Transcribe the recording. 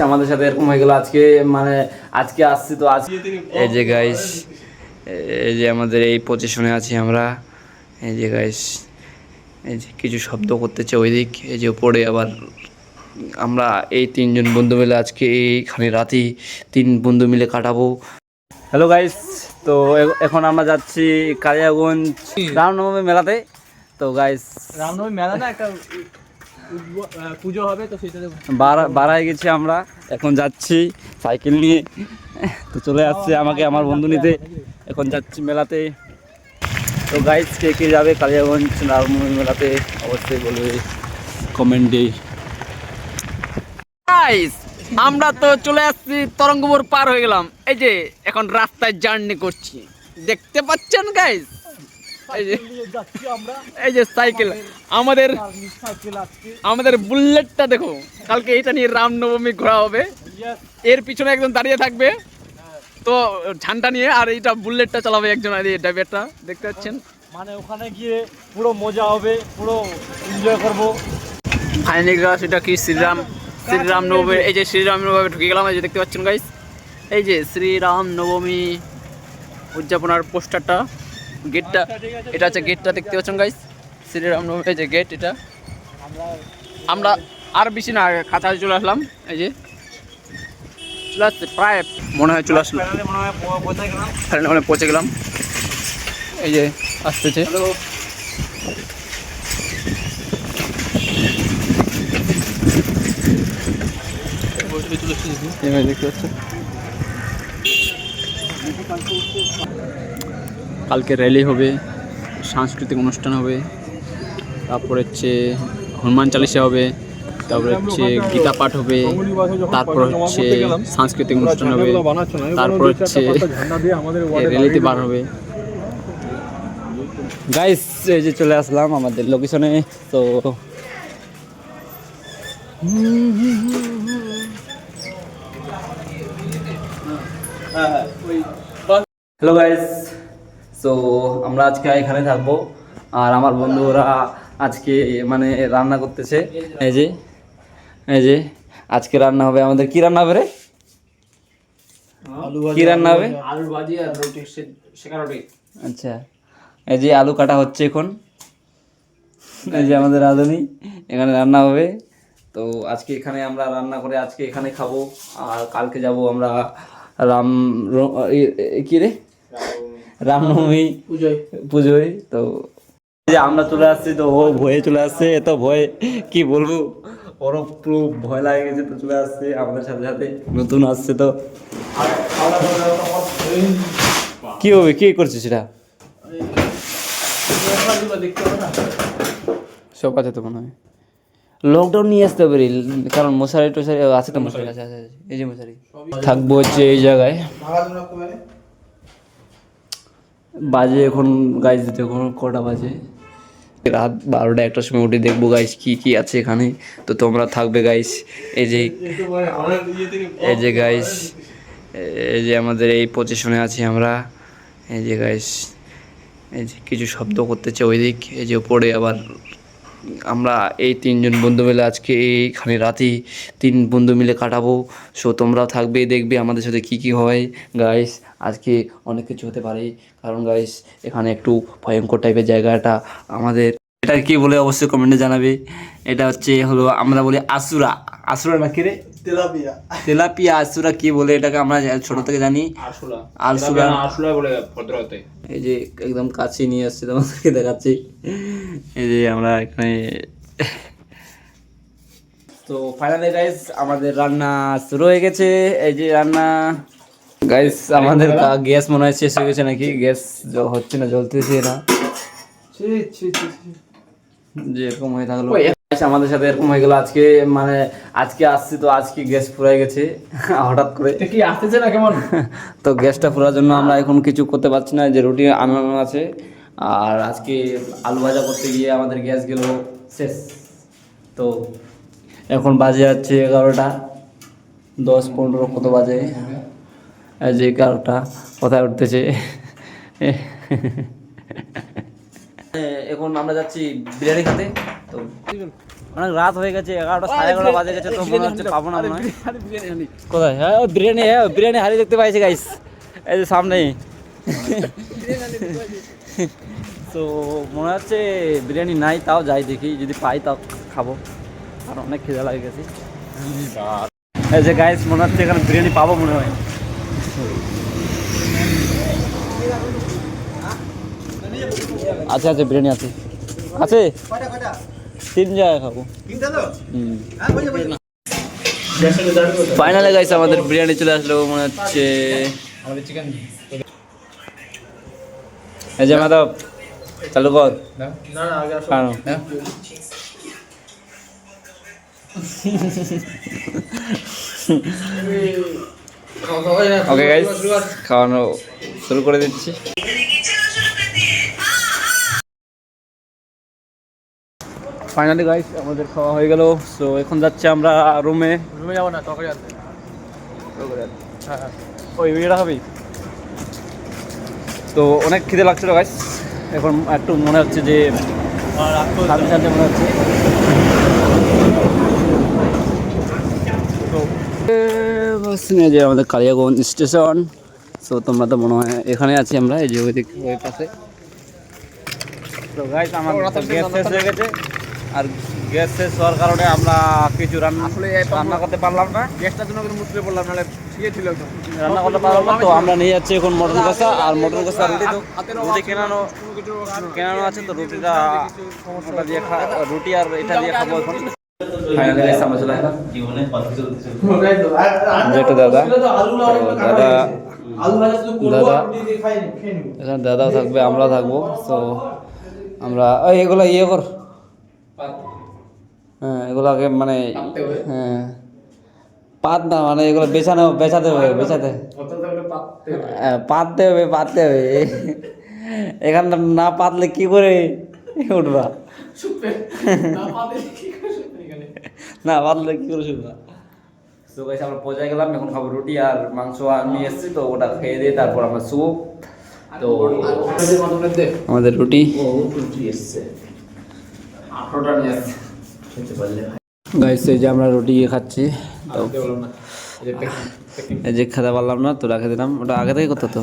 আমাদের সাথে এরকম হয়ে গেল আজকে, মানে আজকে আসছি তো আজ এই যে গাইস, এই যে আমাদের এই পজিশনে আছি আমরা। এই যে গাইস, এই যে কিছু শব্দ করতেছে ওই দিক, এই যে উপরে আবার আমরা এই তিনজন বন্ধু মিলে আজকে এইখানে রাতে তিন বন্ধু মিলে কাটাবো। হ্যালো গাইস, তো এখন আমরা যাচ্ছি কালিয়াগঞ্জ রামনবমী মেলাতে। তো গাইস রামনবমী মেলা না, একটা পুজো হবে, তো সেটাতে বাড়ায় গেছি আমরা, এখন যাচ্ছি সাইকেল নিয়ে। তো চলে আসছে আমাকে আমার বন্ধু নিতে, এখন যাচ্ছি মেলাতে। তো গাইস কে কে যাবে কালিয়াগঞ্জ রামনবমী মেলাতে অবশ্যই বলবে কমেন্টে। গাইস আমরা তো চলে আসছি, তরঙ্গপুর পার হয়ে গেলাম। এই যে এখন রাস্তায় জার্নি করছি, দেখতে পাচ্ছেন গাইস। এই যে সাইকেল আমাদের বুলেটটা দেখো, কালকে এটা নিয়ে রামনবমী ঘোরা হবে। এর পিছনে একজন দাঁড়িয়ে থাকবে তো ঝান্ডা নিয়ে, আর এইটা বুলেটটা চালাবে একজন, আর এই ড্রাইভারটা দেখতে পাচ্ছেন। মানে ওখানে গিয়ে পুরো মজা হবে, পুরো এনজয় করবো। ফাইনালি সেটা কি শ্রীরাম নবমী। এই যে শ্রীরাম নবমী ঢুকে গেলাম, এই যে দেখতে পাচ্ছেন গাইস, এই যে শ্রীরাম নবমী উদযাপনার পোস্টারটা, গেটটা, এটা হচ্ছে গেটটা দেখতে পাচ্ছেন গাইস, শ্রীরাম নবমী। এই যে গেট, এটা আমরা আর বেশি না কাছাকাছি চলে আসলাম। এই যে চলে আসছে, প্রায় মনে হয় চলে আসলাম, মনে পৌঁছে গেলাম। এই যে আসতেছে, দেখতে পাচ্ছেন। কালকে র্যালি হবে, সাংস্কৃতিক অনুষ্ঠান হবে, তারপর হচ্ছে হনুমান চালিসা হবে, তারপর হচ্ছে গীতা পাঠ হবে, তারপর হচ্ছে সাংস্কৃতিক অনুষ্ঠান হবে, তারপর হচ্ছে র্যালিতে বার হবে। গাইস এই যে চলে আসলাম আমাদের লোকেশনে। তো হ্যালো গাইস, সো আমরা আজকে এখানে থাকবো, আর আমার বন্ধুরা আজকে মানে রান্না করতেছে। এই যে আজকে রান্না হবে আমাদের, কি রান্না হবে রে, কি রান্না হবে? আলুর ভাজি আর রুটি, সেকা রুটি। আচ্ছা, এই যে আলু কাটা হচ্ছে এখন, এই যে আমাদের রাঁধুনি এখানে রান্না হবে। তো আজকে এখানে আমরা রান্না করে আজকে এখানে খাবো, আর কালকে যাব আমরা কি রে রামনবমী পুজোয়। তো যে আমরা চলে আসছি, তো ও ভয়ে চলে আসছে, এত ভয় কি বলবো, ওরও পুরো ভয় লাগে গেছে, তো চলে আসছে আমাদের সাথে সাথে, নতুন আসছে তো। কি হবে, কি করছিস সেটা সব আছে তো মনে হয়, লকডাউন নিয়ে আসতে পারি, কারণ মশারি টশারি আছে তো, মশারি আছে, এই যে মশারি থাকবো হচ্ছে এই জায়গায়। বাজে এখন গাইজ, দেখুন কটা বাজে, রাত 12টা 1টার সময় উঠে দেখবো গাইস কি কি আছে এখানে। তো তোমরা থাকবে গাইস। এই যে গাইস, এই যে আমাদের এই পজিশনে আছি আমরা। এই যে গাইস, এই যে কিছু শব্দ করতেছে ওই দিক, এই যে উপরে আবার আমরা এই তিনজন বন্ধু মিলে আজকে এইখানে রাতে তিন বন্ধু মিলে কাটাবো। সো তোমরাও থাকবে, দেখবে আমাদের সাথে কি কি হয় গাইস। আজকে অনেক কিছু হতে পারে, কারণ গাইস এখানে একটু ভয়ঙ্কর টাইপের জায়গাটা আমাদের। এটা কি বলে অবশ্যই কমেন্টে জানাবে। এটা হলো আমরা বলি আসুরা, আসুরা না কি রে, তেলাপিয়া আসুরা কি বলে এটাকে, আমরা ছোট থেকে জানি আরশুলা বলে ভদ্রতে। এই যে একদম কাছে নিয়ে আসছে, তোমাদেরকে দেখাচ্ছি। এই যে আমরা এখানে, তো ফাইনালি গাইস আমাদের রান্না শুরু হয়ে গেছে। এই যে রান্না গাইস, আমাদের গ্যাস মনে হয় শেষ হয়ে গেছে নাকি, গ্যাস হচ্ছে না, জ্বলতেছে না, যে এরকম হয়ে থাকলো। আমাদের সাথে এরকম হয়ে গেল আজকে, মানে আজকে আসছি তো আজকে গ্যাস ফুরাই গেছে হঠাৎ করে, কি আসতেছে না কেমন। তো গ্যাসটা ফুরার জন্য আমরা এখন কিছু করতে পারছি না, যে রুটি আনানো আছে, আর আজকে আলু ভাজা করতে গিয়ে আমাদের গ্যাস গেল শেষ। তো এখন বাজে যাচ্ছে 11টা 10-15 কত বাজে, যে 11টা কোথায় উঠতেছে। এখন আমরা যাচ্ছি বিরিয়ানি খেতে। তো অনেক রাত হয়ে গেছে, 11টা 11:30 বাজে গেছে, তো মনে হচ্ছে পাবো না মনে হয়। কোথায়? হ্যাঁ বিরিয়ানি, হ্যাঁ বিরিয়ানি হারিয়ে দেখতে পাইছি গাইস, এই যে সামনেই। তো মনে হচ্ছে বিরিয়ানি নাই, তাও যাই দেখি, যদি পাই তাও খাবো, আর অনেক খিদে লাগে গেছে। এই যে গাইস মনে হচ্ছে এখানে বিরিয়ানি পাবো মনে হয়। আছে আছে বিরিয়ানি আছে, আছে 3 জায়গায় খাবো। ফাইনালি গাইস আমাদের বিরিয়ানি চলে আসলো মনে হচ্ছে। এই যে মাধব চালু কর। খানো। ওকে গাইস খাওয়ানো শুরু করে দিচ্ছি। ফাইনালি গাইস আমাদের খাওয়া হয়ে গেল। সো এখন যাচ্ছি আমরা রুমে যাবো না, তরকারি আছে। হ্যাঁ ওই ইয়েটা খাবি? তো অনেক খিদে লাগছিল গাইস, এখন একটু মনে হচ্ছে যে শান্তি শান্তি মনে হচ্ছে। তো যে আমাদের কালিয়াগঞ্জ স্টেশন। সো তোমরা তো মনে হয় এখানে আছি আমরা, এই যে ওই দিক ওই পাশে। তো গাইস আমার গ্যাস শেষ হয়ে গেছে, আর গ্যাস শেষ হওয়ার কারণে আমরা কিছু রান্না করতে পারলাম না। গ্যাসটার জন্য মুশকিলে পড়লাম, নাহলে ঠিক ছিল একদম, রান্না করতে পারলাম না। তো আমরা নিয়ে যাচ্ছি এখন মটন কষা, আর মটন কষা রুটি। তো রুটি কেনানো আছে, তো রুটিটা ওটা দিয়ে রুটি আর এটা দিয়ে খাবো এখন। ফাইনালি গাইস আমরা চলে আসলাম যেটা দাদা এখানে দাদাও থাকবে, আমরাও থাকবো। তো আমরা এগুলো ইয়ে কর, হ্যাঁ এগুলোকে মানে হ্যাঁ পাত না, মানে এগুলো বেচাতে হবে পাততে হবে। এখানে না পাতলে কি করে উঠবা, না পাতলে কি করে শুনবা। তো গাইস আমরা পৌঁছে গেলাম, এখন খাবো রুটি আর মাংস নিয়ে এসেছি, তো ওটা খেয়ে দিয়ে তারপর আমরা শুবো। তো আমাদের রুটি এসছে 18টা নিয়ে আসছে খেতে পারলে। গাইস এই যে আমরা রুটি খাচ্ছি, তো এই যে খেতে পারলাম না, তো রেখে দিলাম, ওটা আগে থেকে করতে তো।